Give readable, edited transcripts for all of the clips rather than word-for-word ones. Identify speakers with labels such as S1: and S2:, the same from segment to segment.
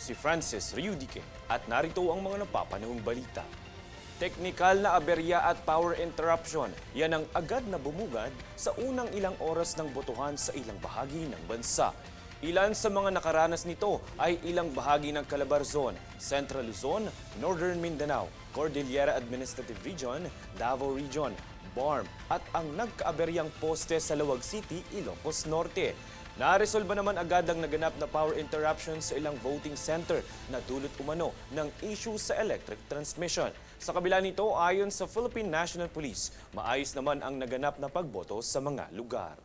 S1: si Francis Riudique at narito ang mga napapanahong balita. Teknikal na aberya at power interruption, yan ang agad na bumugad sa unang ilang oras ng botohan sa ilang bahagi ng bansa. Ilan sa mga nakaranas nito ay ilang bahagi ng Calabarzon, Central Luzon, Northern Mindanao, Cordillera Administrative Region, Davao Region, BARM at ang nagkaaberyang poste sa Laoag City, Ilocos Norte. Naresolba naman agad ang naganap na power interruption sa ilang voting center na dulot umano ng issue sa electric transmission. Sa kabila nito, ayon sa Philippine National Police, maayos naman ang naganap na pagboto sa mga lugar.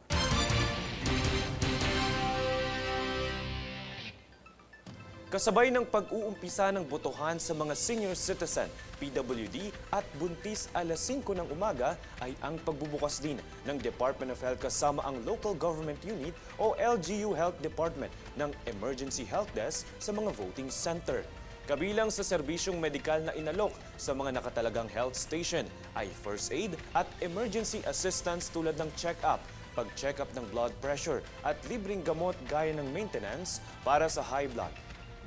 S1: Kasabay ng pag-uumpisa ng botohan sa mga senior citizen, PWD at buntis alas 5 ng umaga ay ang pagbubukas din ng Department of Health kasama ang Local Government Unit o LGU Health Department ng Emergency Health Desk sa mga voting center. Kabilang sa serbisyong medikal na inalok sa mga nakatalagang health station ay first aid at emergency assistance tulad ng check-up, pag-check-up ng blood pressure at libreng gamot gaya ng maintenance para sa high blood,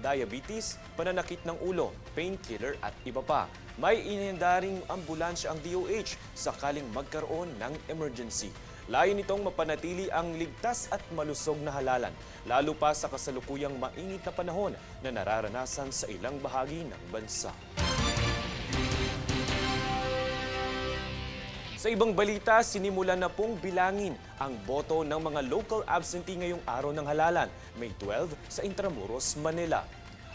S1: diabetes, pananakit ng ulo, painkiller at iba pa. May inihendaring ambulansya ang DOH sakaling magkaroon ng emergency. Layo nitong mapanatili ang ligtas at malusog na halalan, lalo pa sa kasalukuyang mainit na panahon na nararanasan sa ilang bahagi ng bansa. Sa ibang balita, sinimulan na pong bilangin ang boto ng mga local absentee ngayong araw ng halalan, May 12 sa Intramuros, Manila.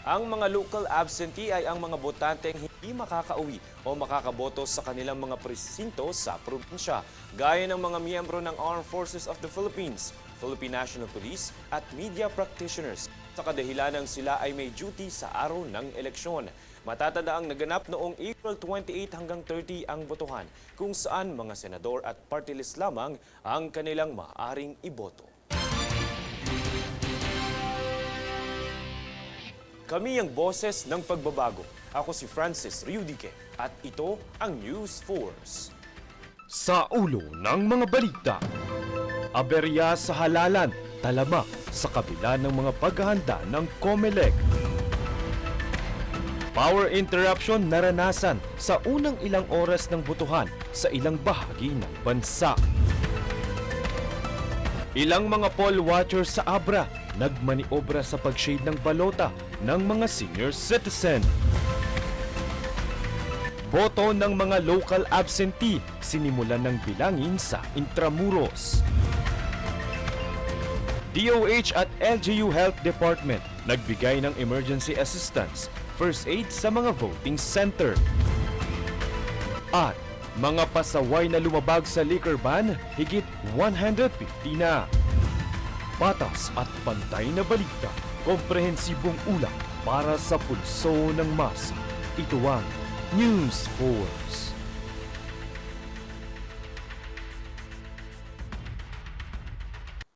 S1: Ang mga local absentee ay ang mga botanteng hindi makakauwi o makakaboto sa kanilang mga presinto sa probinsya, gaya ng mga miyembro ng Armed Forces of the Philippines, Philippine National Police at media practitioners sa kadahilanang sila ay may duty sa araw ng eleksyon. Matatanda ang naganap noong April 28 hanggang 30 ang botohan, kung saan mga senador at party list lamang ang kanilang maaaring iboto. Kami ang boses ng pagbabago. Ako si Francis Riudique at ito ang News Force.
S2: Sa ulo ng mga balita, aberya sa halalan, talamak sa kabila ng mga paghahanda ng COMELEC. Power interruption naranasan sa unang ilang oras ng botohan sa ilang bahagi ng bansa. Ilang mga poll watchers sa Abra nagmaniobra sa pag-shade ng balota ng mga senior citizen. Boto ng mga local absentee sinimulan ng bilangin sa Intramuros. DOH at LGU Health Department nagbigay ng emergency assistance, first aid sa mga voting center. At mga pasaway na lumabag sa liquor ban, higit 150 na. Patas at pantay na balita, komprehensibong ulat para sa pulso ng masa. Ito ang News Force.